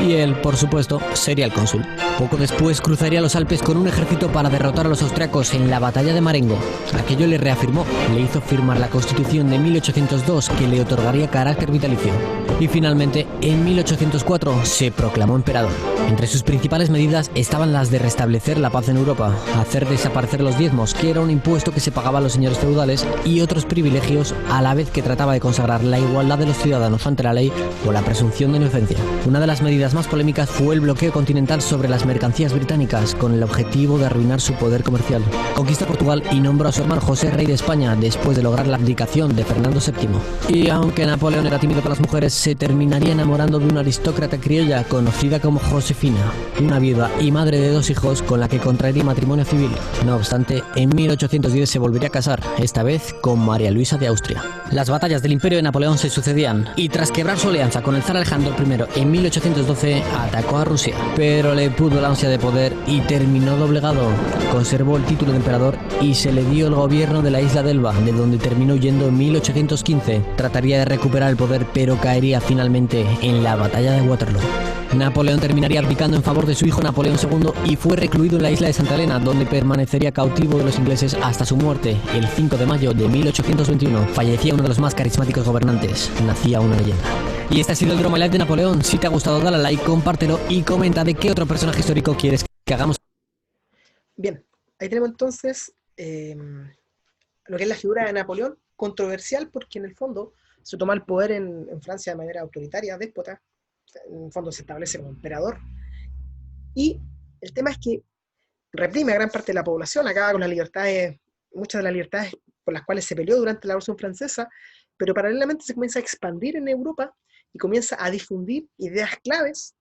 Y él, por supuesto, sería el cónsul. Poco después cruzaría los Alpes con un ejército para derrotar a los austriacos en la batalla de Marengo. Aquello le reafirmó, le hizo firmar la Constitución de 1802 que le otorgaría carácter vitalicio. Y finalmente, en 1804 se proclamó emperador. Entre sus principales medidas estaban las de restablecer la paz en Europa, hacer desaparecer los diezmos, que era un impuesto que se pagaba a los señores feudales, y otros privilegios, a la vez que trataba de consagrar la igualdad de los ciudadanos ante la ley o la presunción de inocencia. Una de las medidas más polémicas fue el bloqueo continental sobre las mercancías británicas, con el objetivo de arruinar su poder comercial. Conquistó Portugal y nombró a su hermano José rey de España después de lograr la abdicación de Fernando VII. Y aunque Napoleón era tímido para las mujeres, se terminaría enamorando de una aristócrata criolla conocida como Josefina, una viuda y madre de 2 hijos con la que contraería matrimonio civil. No obstante, en 1810 se volvería a casar, esta vez con María Luisa de Austria. Las batallas del Imperio de Napoleón se sucedían, y tras quebrar su alianza con el zar Alejandro I en 1812, atacó a Rusia, pero le pudo la ansia de poder y terminó doblegado. Conservó el título de emperador y se le dio el gobierno de la isla de Elba, de donde terminó huyendo en 1815. Trataría de recuperar el poder, pero caería finalmente en la batalla de Waterloo. Napoleón terminaría abdicando en favor de su hijo Napoleón II y fue recluido en la isla de Santa Elena, donde permanecería cautivo de los ingleses hasta su muerte, el 5 de mayo de 1821. Fallecía uno de los más carismáticos gobernantes. Nacía una leyenda. Y este ha sido el Drama Live de Napoleón. Si te ha gustado, dale a like, compártelo y comenta de qué otro personaje histórico quieres que hagamos. Bien, ahí tenemos entonces lo que es la figura de Napoleón, controversial porque en el fondo se toma el poder en Francia de manera autoritaria, déspota. En el fondo se establece como emperador. Y el tema es que reprime a gran parte de la población, acaba con las libertades, muchas de las libertades por las cuales se peleó durante la Revolución Francesa, pero paralelamente se comienza a expandir en Europa y comienza a difundir ideas claves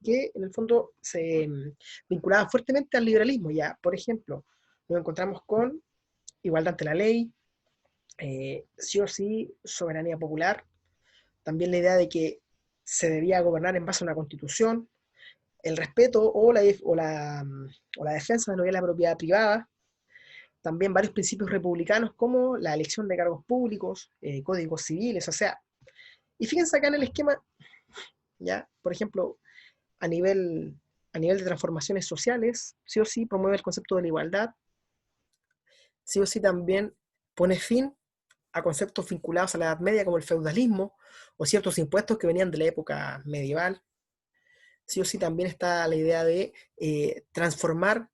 que en el fondo se vinculaban fuertemente al liberalismo. Ya, por ejemplo, nos encontramos con igualdad ante la ley, sí o sí, soberanía popular, también la idea de que se debía gobernar en base a una constitución, el respeto o la defensa de lo que es la propiedad privada, también varios principios republicanos como la elección de cargos públicos, códigos civiles, o sea, y fíjense acá en el esquema, ya, por ejemplo, a nivel, a nivel de transformaciones sociales, sí o sí promueve el concepto de la igualdad, sí o sí también pone fin a conceptos vinculados a la Edad Media como el feudalismo o ciertos impuestos que venían de la época medieval. Sí o sí también está la idea de transformar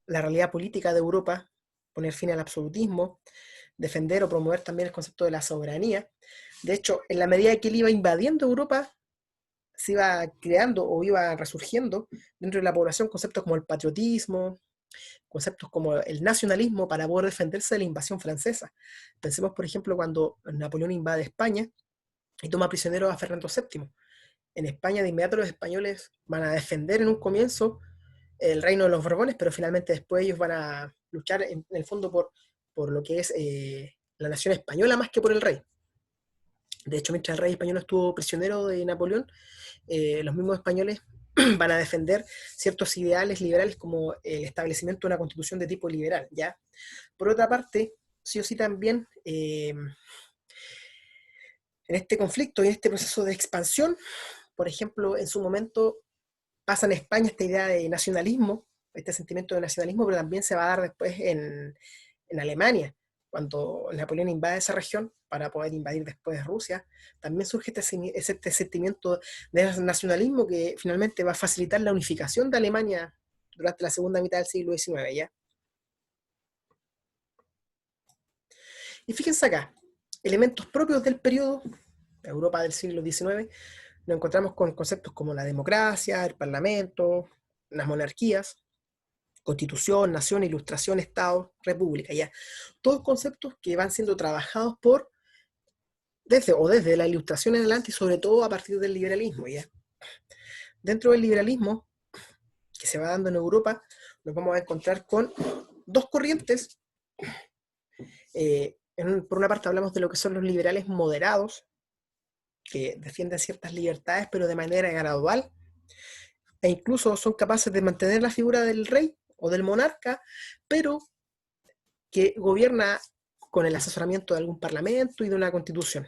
la realidad política de Europa, poner fin al absolutismo, defender o promover también el concepto de la soberanía. De hecho, en la medida que él iba invadiendo Europa, se iba creando o iba resurgiendo dentro de la población conceptos como el patriotismo, conceptos como el nacionalismo para poder defenderse de la invasión francesa. Pensemos, por ejemplo, cuando Napoleón invade España y toma prisionero a Fernando VII. En España de inmediato los españoles van a defender en un comienzo el reino de los Borbones, pero finalmente después ellos van a luchar en el fondo por lo que es la nación española más que por el rey. De hecho, mientras el rey español estuvo prisionero de Napoleón, los mismos españoles van a defender ciertos ideales liberales como el establecimiento de una constitución de tipo liberal, ¿ya? Por otra parte, sí o sí también, en este conflicto y en este proceso de expansión, por ejemplo, en su momento pasa en España esta idea de nacionalismo, este sentimiento de nacionalismo, pero también se va a dar después en Alemania, cuando Napoleón invade esa región para poder invadir después Rusia, también surge este sentimiento de nacionalismo que finalmente va a facilitar la unificación de Alemania durante la segunda mitad del siglo XIX, ¿ya? Y fíjense acá, elementos propios del periodo, Europa del siglo XIX, nos encontramos con conceptos como la democracia, el parlamento, las monarquías, constitución, nación, ilustración, estado, república, ya. Todos conceptos que van siendo trabajados desde la ilustración en adelante y sobre todo a partir del liberalismo, ya. Dentro del liberalismo que se va dando en Europa, nos vamos a encontrar con dos corrientes. Por una parte hablamos de lo que son los liberales moderados, que defienden ciertas libertades pero de manera gradual, e incluso son capaces de mantener la figura del rey o del monarca, pero que gobierna con el asesoramiento de algún parlamento y de una constitución.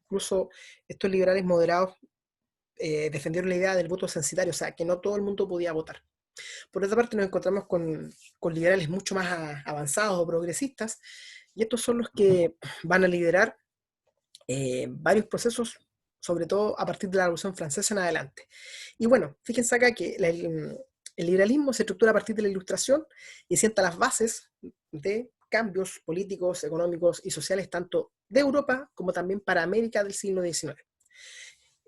Incluso estos liberales moderados defendieron la idea del voto censitario, o sea, que no todo el mundo podía votar. Por otra parte, nos encontramos con liberales mucho más avanzados o progresistas, y estos son los que van a liderar varios procesos, sobre todo a partir de la Revolución Francesa en adelante. Y bueno, fíjense acá que el liberalismo se estructura a partir de la Ilustración y sienta las bases de cambios políticos, económicos y sociales tanto de Europa como también para América del siglo XIX.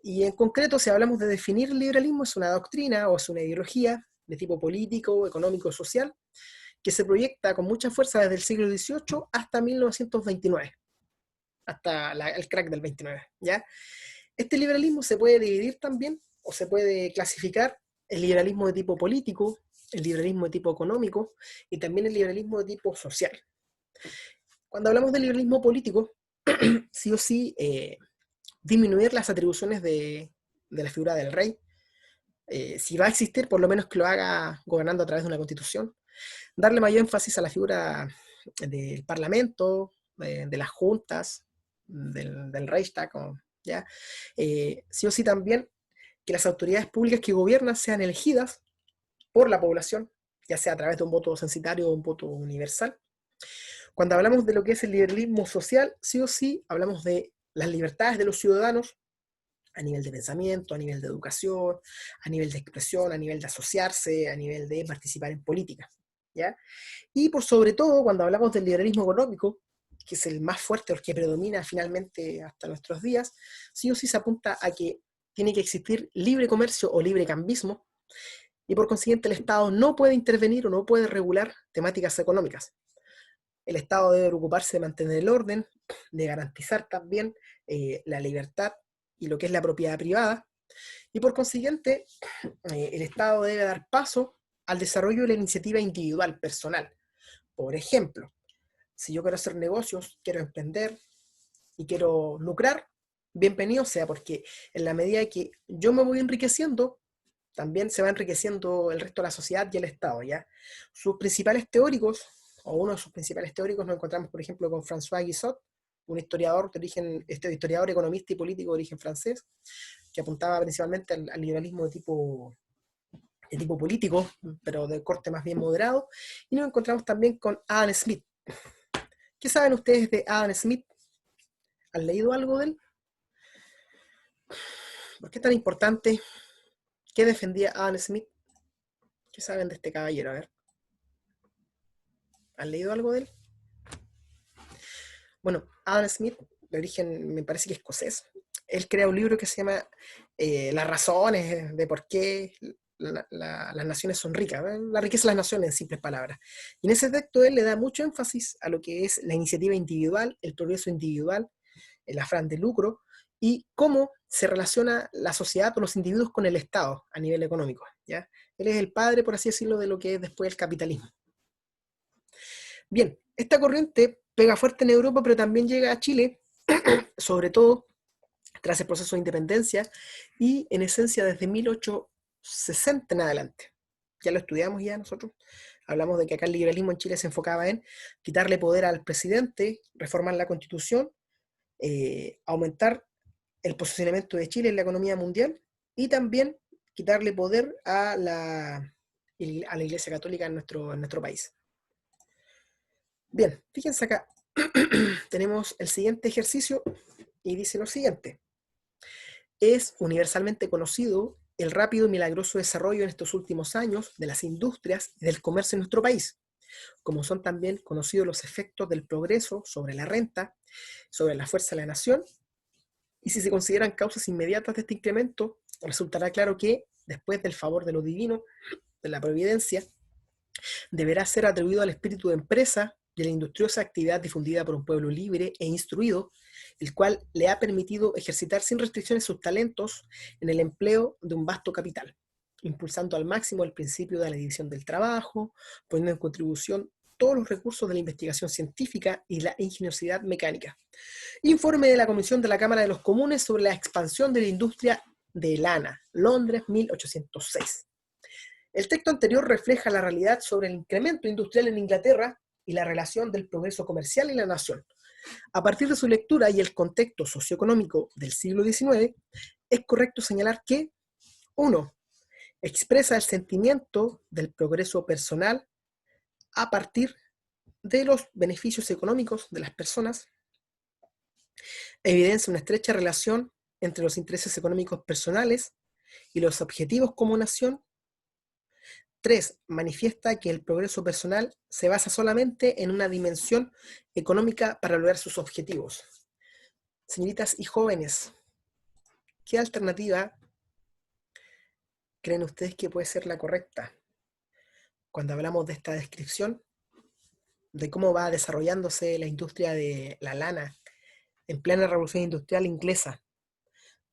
Y en concreto, si hablamos de definir el liberalismo, es una doctrina o es una ideología de tipo político, económico, social, que se proyecta con mucha fuerza desde el siglo XVIII hasta 1929, hasta el crack del 29, ¿ya? Este liberalismo se puede dividir también, o se puede clasificar el liberalismo de tipo político, el liberalismo de tipo económico y también el liberalismo de tipo social. Cuando hablamos del liberalismo político, sí o sí, disminuir las atribuciones de la figura del rey, si va a existir, por lo menos que lo haga gobernando a través de una constitución, darle mayor énfasis a la figura del parlamento, de las juntas, del Reichstag, ¿ya? Sí o sí también que las autoridades públicas que gobiernan sean elegidas por la población, ya sea a través de un voto censitario o un voto universal. Cuando hablamos de lo que es el liberalismo social, sí o sí hablamos de las libertades de los ciudadanos a nivel de pensamiento, a nivel de educación, a nivel de expresión, a nivel de asociarse, a nivel de participar en política, ¿ya? Y por sobre todo, cuando hablamos del liberalismo económico, que es el más fuerte, el que predomina finalmente hasta nuestros días, sí o sí se apunta a que tiene que existir libre comercio o libre cambismo, y por consiguiente el Estado no puede intervenir o no puede regular temáticas económicas. El Estado debe preocuparse de mantener el orden, de garantizar también la libertad y lo que es la propiedad privada, y por consiguiente el Estado debe dar paso al desarrollo de la iniciativa individual, personal. Por ejemplo, si yo quiero hacer negocios, quiero emprender y quiero lucrar, bienvenido sea, porque en la medida que yo me voy enriqueciendo, también se va enriqueciendo el resto de la sociedad y el Estado, ¿ya? Sus principales teóricos, o uno de sus principales teóricos, nos encontramos, por ejemplo, con François Guizot, un historiador, historiador, economista y político de origen francés, que apuntaba principalmente al liberalismo de tipo político, pero de corte más bien moderado, y nos encontramos también con Adam Smith. ¿Qué saben ustedes de Adam Smith? ¿Han leído algo de él? ¿Por qué es tan importante? ¿Qué defendía Adam Smith? ¿Qué saben de este caballero? A ver. ¿Han leído algo de él? Bueno, Adam Smith, de origen me parece que escocés, él crea un libro que se llama Las razones de por qué las naciones son ricas, ¿eh? La riqueza de las naciones, en simples palabras. Y en ese texto él le da mucho énfasis a lo que es la iniciativa individual, el progreso individual, el afán de lucro, y cómo se relaciona la sociedad o los individuos con el Estado a nivel económico, ¿ya? Él es el padre, por así decirlo, de lo que es después el capitalismo. Bien, esta corriente pega fuerte en Europa, pero también llega a Chile, sobre todo tras el proceso de independencia, y en esencia desde 1860 en adelante. Ya lo estudiamos ya nosotros, hablamos de que acá el liberalismo en Chile se enfocaba en quitarle poder al presidente, reformar la Constitución, aumentar el posicionamiento de Chile en la economía mundial, y también quitarle poder a la Iglesia Católica en nuestro país. Bien, fíjense acá, tenemos el siguiente ejercicio y dice lo siguiente. Es universalmente conocido el rápido y milagroso desarrollo en estos últimos años de las industrias y del comercio en nuestro país, como son también conocidos los efectos del progreso sobre la renta, sobre la fuerza de la nación, y si se consideran causas inmediatas de este incremento, resultará claro que, después del favor de lo divino, de la providencia, deberá ser atribuido al espíritu de empresa y a la industriosa actividad difundida por un pueblo libre e instruido, el cual le ha permitido ejercitar sin restricciones sus talentos en el empleo de un vasto capital, impulsando al máximo el principio de la división del trabajo, poniendo en contribución todos los recursos de la investigación científica y la ingeniosidad mecánica. Informe de la Comisión de la Cámara de los Comunes sobre la expansión de la industria de lana, Londres, 1806. El texto anterior refleja la realidad sobre el incremento industrial en Inglaterra y la relación del progreso comercial y la nación. A partir de su lectura y el contexto socioeconómico del siglo XIX, es correcto señalar que 1. Expresa el sentimiento del progreso personal a partir de los beneficios económicos de las personas, evidencia una estrecha relación entre los intereses económicos personales y los objetivos como nación. 3. Manifiesta que el progreso personal se basa solamente en una dimensión económica para lograr sus objetivos. Señoritas y jóvenes, ¿qué alternativa creen ustedes que puede ser la correcta cuando hablamos de esta descripción de cómo va desarrollándose la industria de la lana en plena revolución industrial inglesa?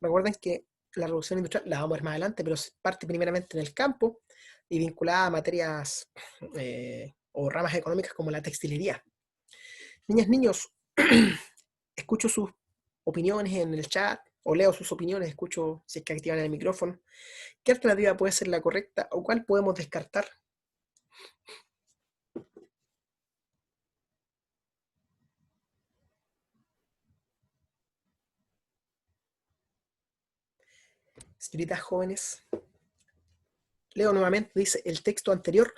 Recuerden que la revolución industrial la vamos a ver más adelante, pero parte primeramente en el campo y vinculada a materias o ramas económicas como la textilería. Niñas, niños, escucho sus opiniones en el chat, o leo sus opiniones, escucho si es que activan el micrófono. ¿Qué alternativa puede ser la correcta o cuál podemos descartar? Señoritas jóvenes, leo nuevamente, dice, el texto anterior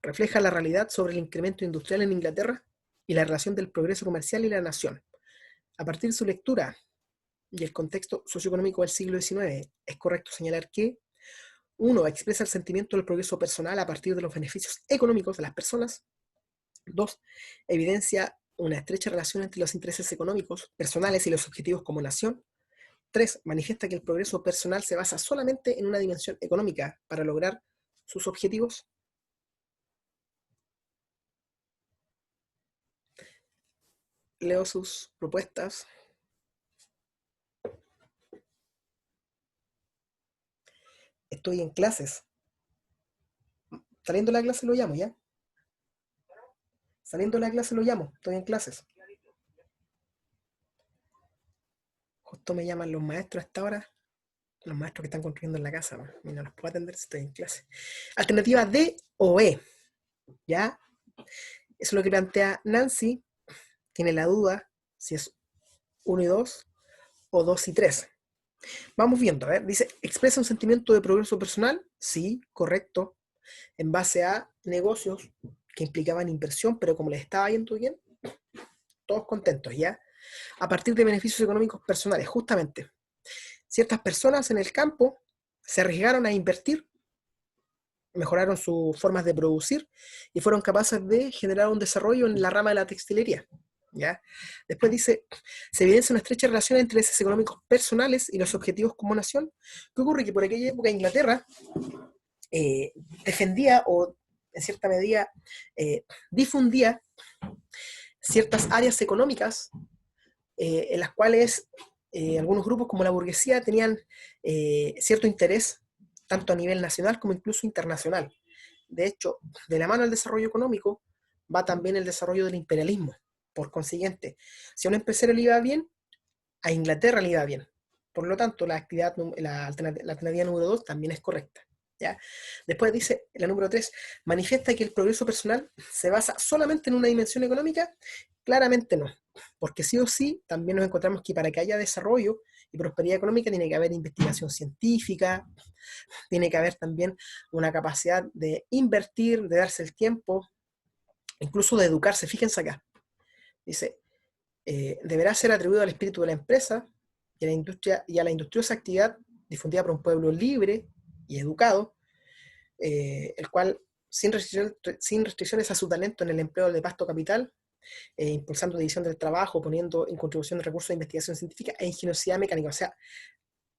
refleja la realidad sobre el incremento industrial en Inglaterra y la relación del progreso comercial y la nación. A partir de su lectura y el contexto socioeconómico del siglo XIX, es correcto señalar que 1. Expresa el sentimiento del progreso personal a partir de los beneficios económicos de las personas. 2. Evidencia una estrecha relación entre los intereses económicos, personales y los objetivos como nación. 3. Manifiesta que el progreso personal se basa solamente en una dimensión económica para lograr sus objetivos. Leo sus propuestas. Estoy en clases. Saliendo de la clase lo llamo, ¿ya? Saliendo de la clase lo llamo, estoy en clases. Justo me llaman los maestros a esta hora, los maestros que están construyendo en la casa, ¿no? Y no los puedo atender si estoy en clase. Alternativa D o E, ¿ya? Eso es lo que plantea Nancy. Tiene la duda si es 1 y 2 o 2 y 3. Vamos viendo, a ver, dice, ¿expresa un sentimiento de progreso personal? Sí, correcto. En base a negocios que implicaban inversión, pero como les estaba yendo bien, todos contentos, ¿ya? A partir de beneficios económicos personales, justamente. Ciertas personas en el campo se arriesgaron a invertir, mejoraron sus formas de producir y fueron capaces de generar un desarrollo en la rama de la textilería, ¿ya? Después dice, se evidencia una estrecha relación entre intereses económicos personales y los objetivos como nación. ¿Qué ocurre? Que por aquella época Inglaterra defendía o en cierta medida difundía ciertas áreas económicas en las cuales algunos grupos como la burguesía tenían cierto interés, tanto a nivel nacional como incluso internacional. De hecho, de la mano del desarrollo económico va también el desarrollo del imperialismo. Por consiguiente, si a un empresario le iba bien, a Inglaterra le iba bien. Por lo tanto, la alternativa número 2 también es correcta, ¿ya? Después dice, la número 3, manifiesta que el progreso personal se basa solamente en una dimensión económica. Claramente no, porque sí o sí también nos encontramos que para que haya desarrollo y prosperidad económica tiene que haber investigación científica, tiene que haber también una capacidad de invertir, de darse el tiempo, incluso de educarse. Fíjense acá, dice, deberá ser atribuido al espíritu de la empresa y a la industria y a la industriosa actividad difundida por un pueblo libre y educado, el cual sin restricciones a su talento en el empleo de vasto capital, impulsando división del trabajo, poniendo en contribución de recursos de investigación científica e ingeniosidad mecánica. O sea,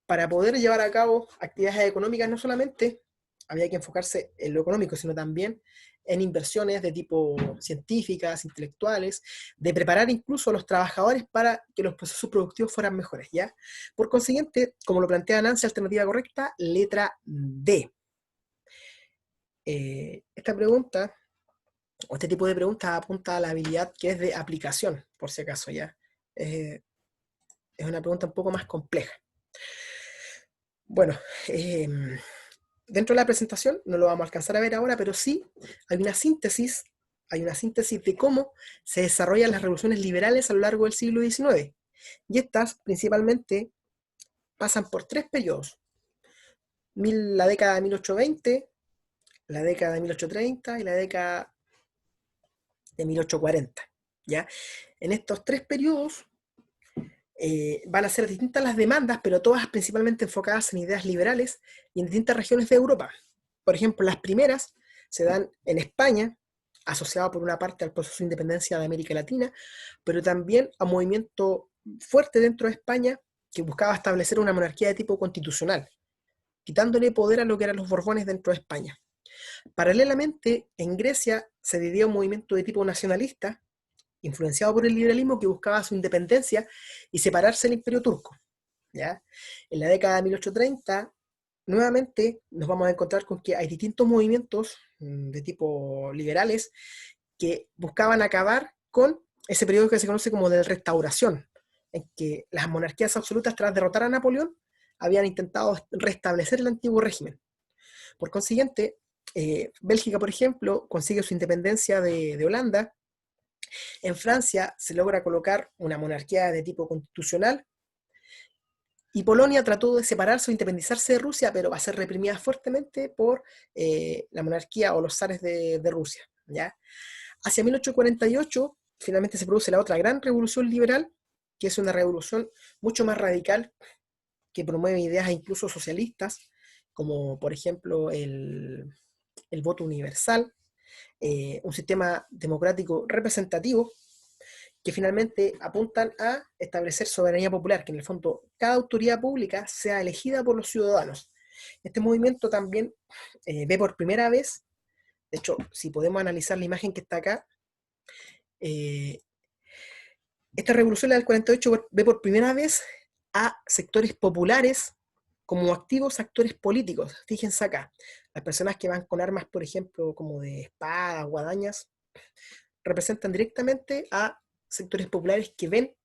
para poder llevar a cabo actividades económicas no solamente había que enfocarse en lo económico, sino también en inversiones de tipo científicas, intelectuales, de preparar incluso a los trabajadores para que los procesos productivos fueran mejores, ¿ya? Por consiguiente, como lo plantea Nancy, alternativa correcta, letra D. Esta pregunta, o este tipo de preguntas, apunta a la habilidad que es de aplicación, por si acaso, ¿ya? Es una pregunta un poco más compleja. Bueno, dentro de la presentación, no lo vamos a alcanzar a ver ahora, pero sí hay una síntesis de cómo se desarrollan las revoluciones liberales a lo largo del siglo XIX. Y estas principalmente pasan por 3 periodos. La década de 1820, la década de 1830 y la década de 1840. ¿Ya? En estos 3 periodos van a ser distintas las demandas, pero todas principalmente enfocadas en ideas liberales y en distintas regiones de Europa. Por ejemplo, las primeras se dan en España, asociado por una parte al proceso de independencia de América Latina, pero también a un movimiento fuerte dentro de España que buscaba establecer una monarquía de tipo constitucional, quitándole poder a lo que eran los Borbones dentro de España. Paralelamente, en Grecia se vivía un movimiento de tipo nacionalista, influenciado por el liberalismo, que buscaba su independencia y separarse del imperio turco, ¿ya? En la década de 1830, nuevamente nos vamos a encontrar con que hay distintos movimientos de tipo liberales que buscaban acabar con ese periodo que se conoce como de restauración, en que las monarquías absolutas, tras derrotar a Napoleón, habían intentado restablecer el antiguo régimen. Por consiguiente, Bélgica, por ejemplo, consigue su independencia de Holanda. En Francia se logra colocar una monarquía de tipo constitucional y Polonia trató de separarse o independizarse de Rusia, pero va a ser reprimida fuertemente por la monarquía o los zares de Rusia, ¿ya? Hacia 1848 finalmente se produce la otra gran revolución liberal, que es una revolución mucho más radical, que promueve ideas incluso socialistas, como por ejemplo el voto universal, un sistema democrático representativo, que finalmente apuntan a establecer soberanía popular, que en el fondo cada autoridad pública sea elegida por los ciudadanos. Este movimiento también ve por primera vez, de hecho, si podemos analizar la imagen que está acá, esta revolución del 48 ve por primera vez a sectores populares como activos actores políticos. Fíjense acá, las personas que van con armas, por ejemplo, como de espadas, guadañas, representan directamente a sectores populares que ven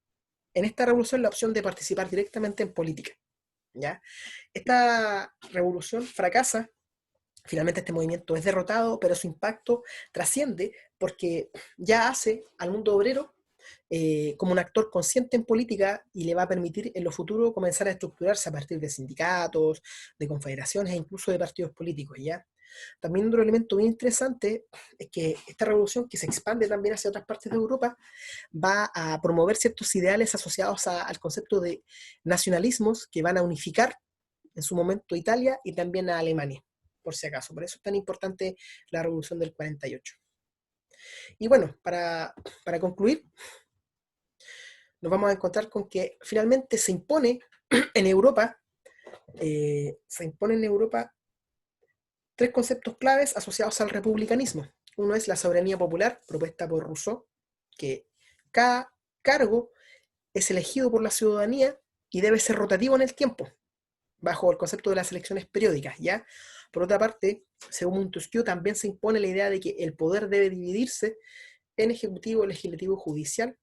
en esta revolución la opción de participar directamente en política, ¿ya? Esta revolución fracasa, finalmente este movimiento es derrotado, pero su impacto trasciende porque ya hace al mundo obrero como un actor consciente en política y le va a permitir en lo futuro comenzar a estructurarse a partir de sindicatos, de confederaciones e incluso de partidos políticos, ¿ya? También otro elemento bien interesante es que esta revolución, que se expande también hacia otras partes de Europa, va a promover ciertos ideales asociados al concepto de nacionalismos que van a unificar en su momento Italia y también a Alemania, por si acaso. Por eso es tan importante la revolución del 48. Y bueno, para concluir, nos vamos a encontrar con que finalmente se impone en Europa, tres conceptos claves asociados al republicanismo. Uno es la soberanía popular, propuesta por Rousseau, que cada cargo es elegido por la ciudadanía y debe ser rotativo en el tiempo, bajo el concepto de las elecciones periódicas, ¿ya? Por otra parte, según Montesquieu, también se impone la idea de que el poder debe dividirse en ejecutivo, legislativo y judicial.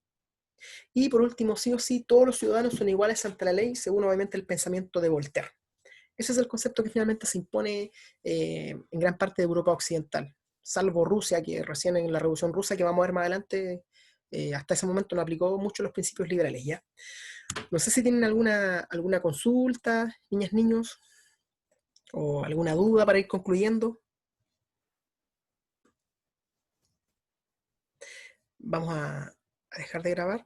Y por último, sí o sí, todos los ciudadanos son iguales ante la ley, según obviamente el pensamiento de Voltaire. Ese es el concepto que finalmente se impone en gran parte de Europa occidental, salvo Rusia, que recién en la Revolución Rusa, que vamos a ver más adelante, hasta ese momento no aplicó mucho los principios liberales, ¿ya? No sé si tienen alguna consulta, niñas, niños, o alguna duda para ir concluyendo. Vamos a dejar de grabar.